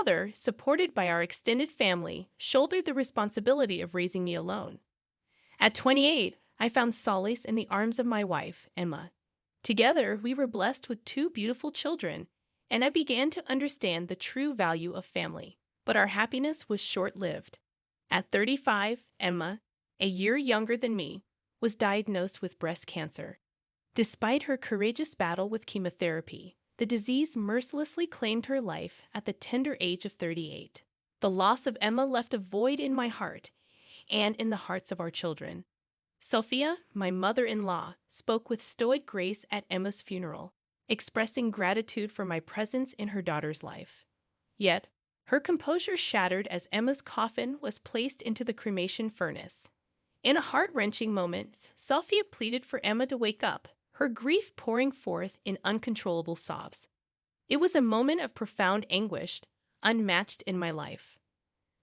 father, supported by our extended family, shouldered the responsibility of raising me alone. At 28, I found solace in the arms of my wife, Emma. Together, we were blessed with two beautiful children, and I began to understand the true value of family. But our happiness was short-lived. At 35, Emma, a year younger than me, was diagnosed with breast cancer. Despite her courageous battle with chemotherapy, the disease mercilessly claimed her life at the tender age of 38. The loss of Emma left a void in my heart and in the hearts of our children. Sophia, my mother-in-law, spoke with stoic grace at Emma's funeral, expressing gratitude for my presence in her daughter's life. Yet, her composure shattered as Emma's coffin was placed into the cremation furnace. In a heart-wrenching moment, Sophia pleaded for Emma to wake up, her grief pouring forth in uncontrollable sobs. It was a moment of profound anguish, unmatched in my life.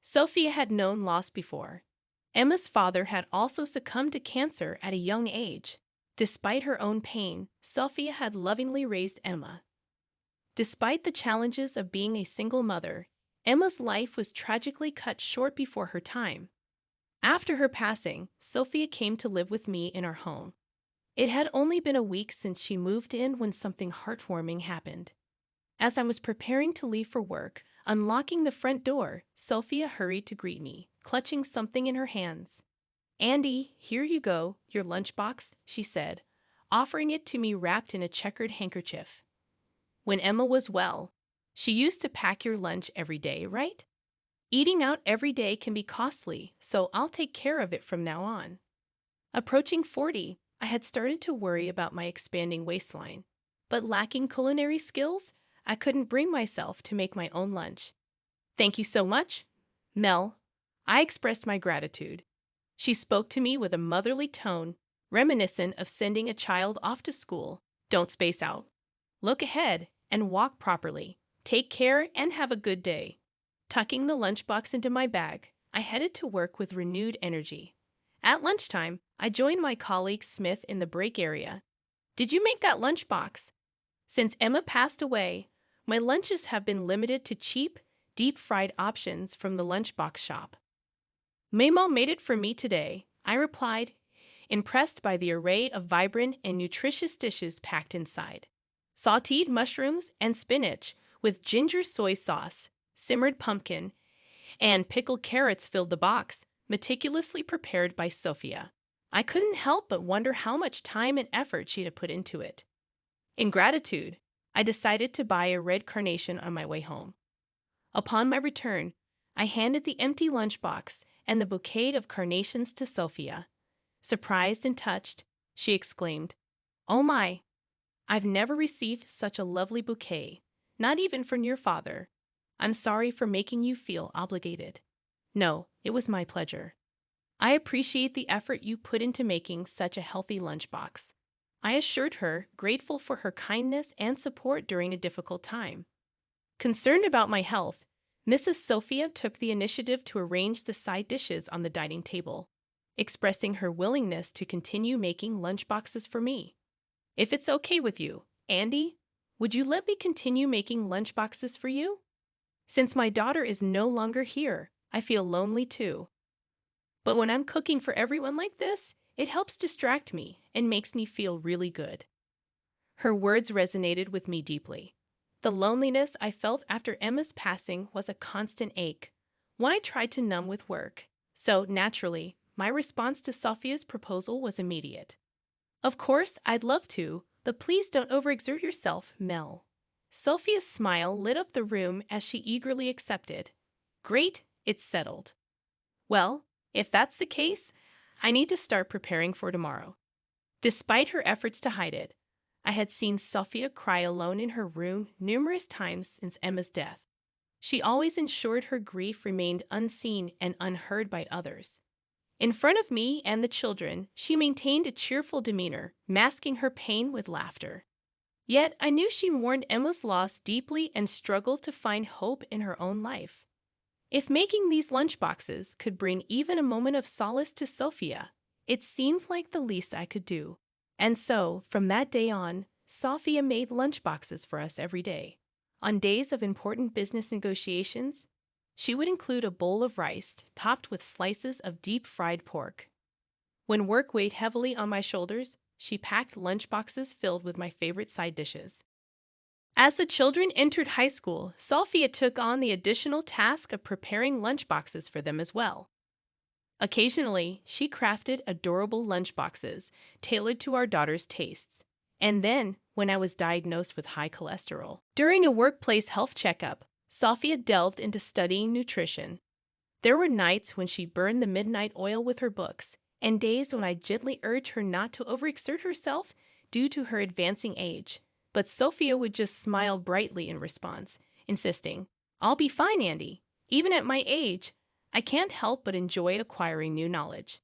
Sophia had known loss before. Emma's father had also succumbed to cancer at a young age. Despite her own pain, Sophia had lovingly raised Emma. Despite the challenges of being a single mother, Emma's life was tragically cut short before her time. After her passing, Sophia came to live with me in our home. It had only been a week since she moved in when something heartwarming happened. As I was preparing to leave for work, unlocking the front door, Sophia hurried to greet me, clutching something in her hands. "Andy, here you go, your lunchbox," she said, offering it to me wrapped in a checkered handkerchief. "When Emma was well, she used to pack your lunch every day, right? Eating out every day can be costly, so I'll take care of it from now on." Approaching 40, I had started to worry about my expanding waistline, but lacking culinary skills, I couldn't bring myself to make my own lunch. "Thank you so much, Mel." I expressed my gratitude. She spoke to me with a motherly tone, reminiscent of sending a child off to school. "Don't space out. Look ahead and walk properly. Take care and have a good day." Tucking the lunchbox into my bag, I headed to work with renewed energy. At lunchtime, I joined my colleague Smith in the break area. "Did you make that lunchbox?" Since Emma passed away, my lunches have been limited to cheap, deep-fried options from the lunchbox shop. "Mamo made it for me today," I replied, impressed by the array of vibrant and nutritious dishes packed inside. Sauteed mushrooms and spinach with ginger soy sauce, simmered pumpkin, and pickled carrots filled the box, meticulously prepared by Sophia. I couldn't help but wonder how much time and effort she had put into it. In gratitude, I decided to buy a red carnation on my way home. Upon my return, I handed the empty lunchbox and the bouquet of carnations to Sophia. Surprised and touched, she exclaimed, "Oh my! I've never received such a lovely bouquet, not even from your father. I'm sorry for making you feel obligated." "No, it was my pleasure. I appreciate the effort you put into making such a healthy lunchbox," I assured her, grateful for her kindness and support during a difficult time. Concerned about my health, Mrs. Sophia took the initiative to arrange the side dishes on the dining table, expressing her willingness to continue making lunchboxes for me. "If it's okay with you, Andy, would you let me continue making lunchboxes for you? Since my daughter is no longer here, I feel lonely too. But when I'm cooking for everyone like this, it helps distract me and makes me feel really good." Her words resonated with me deeply. The loneliness I felt after Emma's passing was a constant ache, one I tried to numb with work. So, naturally, my response to Sophia's proposal was immediate. "Of course, I'd love to, but please don't overexert yourself, Mel." Sophia's smile lit up the room as she eagerly accepted. "Great, it's settled. Well, if that's the case, I need to start preparing for tomorrow." Despite her efforts to hide it, I had seen Sophia cry alone in her room numerous times since Emma's death. She always ensured her grief remained unseen and unheard by others. In front of me and the children, she maintained a cheerful demeanor, masking her pain with laughter. Yet I knew she mourned Emma's loss deeply and struggled to find hope in her own life. If making these lunchboxes could bring even a moment of solace to Sophia, it seemed like the least I could do. And so, from that day on, Sophia made lunchboxes for us every day. On days of important business negotiations, she would include a bowl of rice topped with slices of deep-fried pork. When work weighed heavily on my shoulders, she packed lunchboxes filled with my favorite side dishes. As the children entered high school, Sophia took on the additional task of preparing lunchboxes for them as well. Occasionally, she crafted adorable lunchboxes tailored to our daughter's tastes. And then, when I was diagnosed with high cholesterol, during a workplace health checkup, Sophia delved into studying nutrition. There were nights when she burned the midnight oil with her books, and days when I gently urged her not to overexert herself due to her advancing age. But Sophia would just smile brightly in response, insisting, "I'll be fine, Andy. Even at my age, I can't help but enjoy acquiring new knowledge."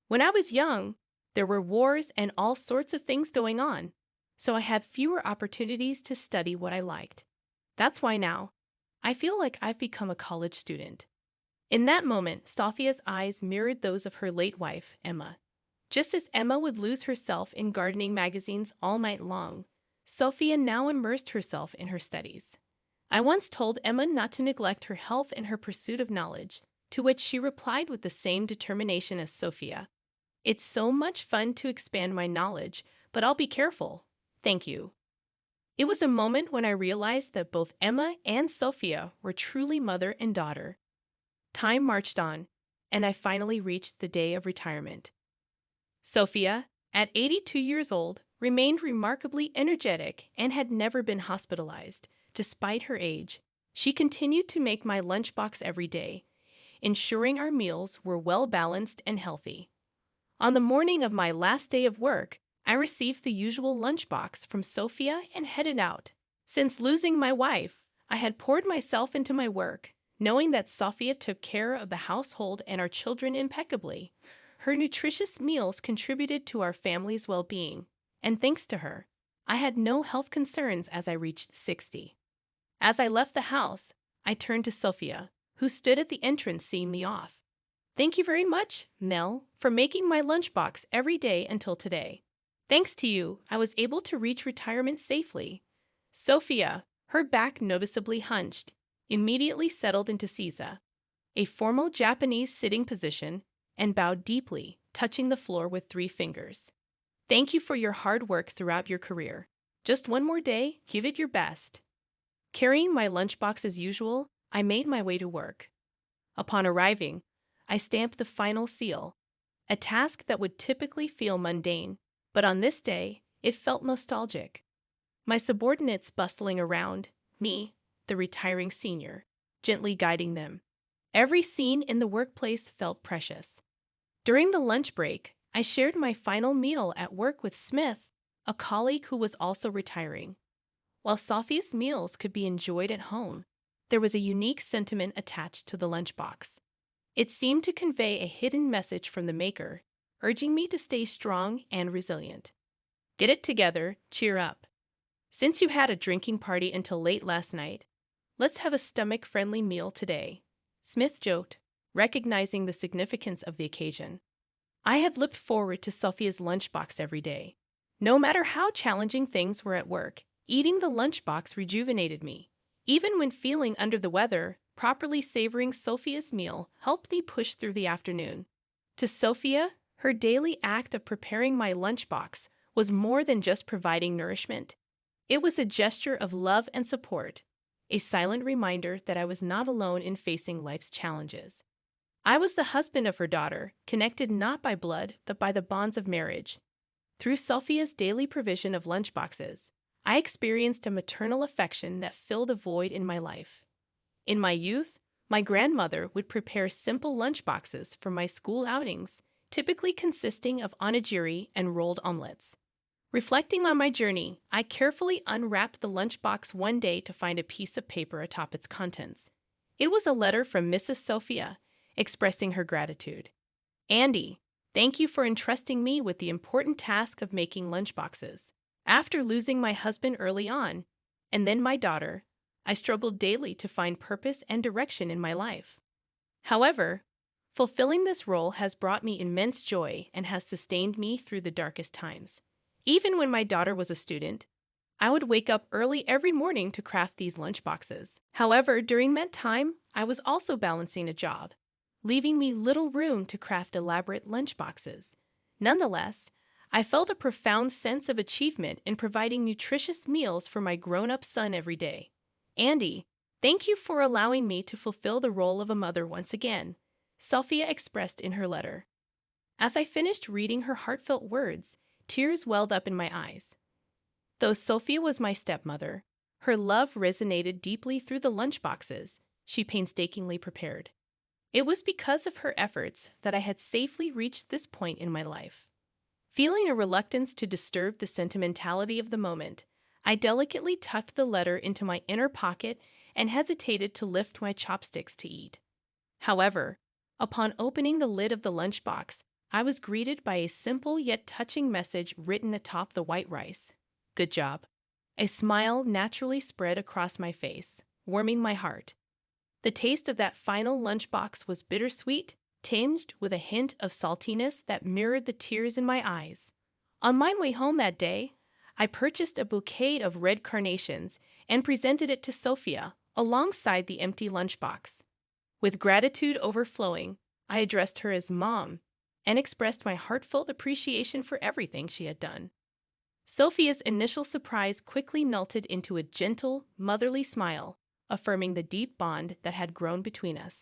When I was young, there were wars and all sorts of things going on, so I had fewer opportunities to study what I liked. That's why now, I feel like I've become a college student. In that moment, Sophia's eyes mirrored those of her late wife, Emma. Just as Emma would lose herself in gardening magazines all night long, Sophia now immersed herself in her studies. I once told Emma not to neglect her health in her pursuit of knowledge, to which she replied with the same determination as Sophia. "It's so much fun to expand my knowledge, but I'll be careful. Thank you." It was a moment when I realized that both Emma and Sophia were truly mother and daughter. Time marched on, and I finally reached the day of retirement. Sophia, at 82 years old, remained remarkably energetic and had never been hospitalized. Despite her age, she continued to make my lunchbox every day, ensuring our meals were well-balanced and healthy. On the morning of my last day of work, I received the usual lunchbox from Sophia and headed out. Since losing my wife, I had poured myself into my work, knowing that Sophia took care of the household and our children impeccably. Her nutritious meals contributed to our family's well-being, and thanks to her, I had no health concerns as I reached 60. As I left the house, I turned to Sophia, who stood at the entrance seeing me off. "Thank you very much, Mel, for making my lunchbox every day until today. Thanks to you, I was able to reach retirement safely." Sophia, her back noticeably hunched, immediately settled into seiza, a formal Japanese sitting position, and bowed deeply, touching the floor with 3 fingers. "Thank you for your hard work throughout your career. Just one more day, give it your best." Carrying my lunchbox as usual, I made my way to work. Upon arriving, I stamped the final seal, a task that would typically feel mundane, but on this day, it felt nostalgic. My subordinates bustling around, me, the retiring senior, gently guiding them. Every scene in the workplace felt precious. During the lunch break, I shared my final meal at work with Smith, a colleague who was also retiring. While Sophia's meals could be enjoyed at home, there was a unique sentiment attached to the lunchbox. It seemed to convey a hidden message from the maker, urging me to stay strong and resilient. "Get it together, cheer up. Since you had a drinking party until late last night, let's have a stomach-friendly meal today," Smith joked, recognizing the significance of the occasion. I had looked forward to Sophia's lunchbox every day. No matter how challenging things were at work, eating the lunchbox rejuvenated me. Even when feeling under the weather, properly savoring Sophia's meal helped me push through the afternoon. To Sophia, her daily act of preparing my lunchbox was more than just providing nourishment. It was a gesture of love and support, a silent reminder that I was not alone in facing life's challenges. I was the husband of her daughter, connected not by blood, but by the bonds of marriage. Through Sophia's daily provision of lunchboxes, I experienced a maternal affection that filled a void in my life. In my youth, my grandmother would prepare simple lunchboxes for my school outings, typically consisting of onigiri and rolled omelets. Reflecting on my journey, I carefully unwrapped the lunchbox one day to find a piece of paper atop its contents. It was a letter from Mrs. Sophia, expressing her gratitude. "Andy, thank you for entrusting me with the important task of making lunchboxes. After losing my husband early on, and then my daughter, I struggled daily to find purpose and direction in my life. However, fulfilling this role has brought me immense joy and has sustained me through the darkest times. Even when my daughter was a student, I would wake up early every morning to craft these lunchboxes. However, during that time, I was also balancing a job, leaving me little room to craft elaborate lunchboxes. Nonetheless, I felt a profound sense of achievement in providing nutritious meals for my grown-up son every day. Andy, thank you for allowing me to fulfill the role of a mother once again, Sophia expressed in her letter. As I finished reading her heartfelt words, tears welled up in my eyes. Though Sophia was my stepmother, her love resonated deeply through the lunchboxes she painstakingly prepared. It was because of her efforts that I had safely reached this point in my life. Feeling a reluctance to disturb the sentimentality of the moment, I delicately tucked the letter into my inner pocket and hesitated to lift my chopsticks to eat. However, upon opening the lid of the lunchbox, I was greeted by a simple yet touching message written atop the white rice. Good job. A smile naturally spread across my face, warming my heart. The taste of that final lunchbox was bittersweet, tinged with a hint of saltiness that mirrored the tears in my eyes. On my way home that day, I purchased a bouquet of red carnations and presented it to Sophia alongside the empty lunchbox. With gratitude overflowing, I addressed her as Mom and expressed my heartfelt appreciation for everything she had done. Sophia's initial surprise quickly melted into a gentle, motherly smile, affirming the deep bond that had grown between us.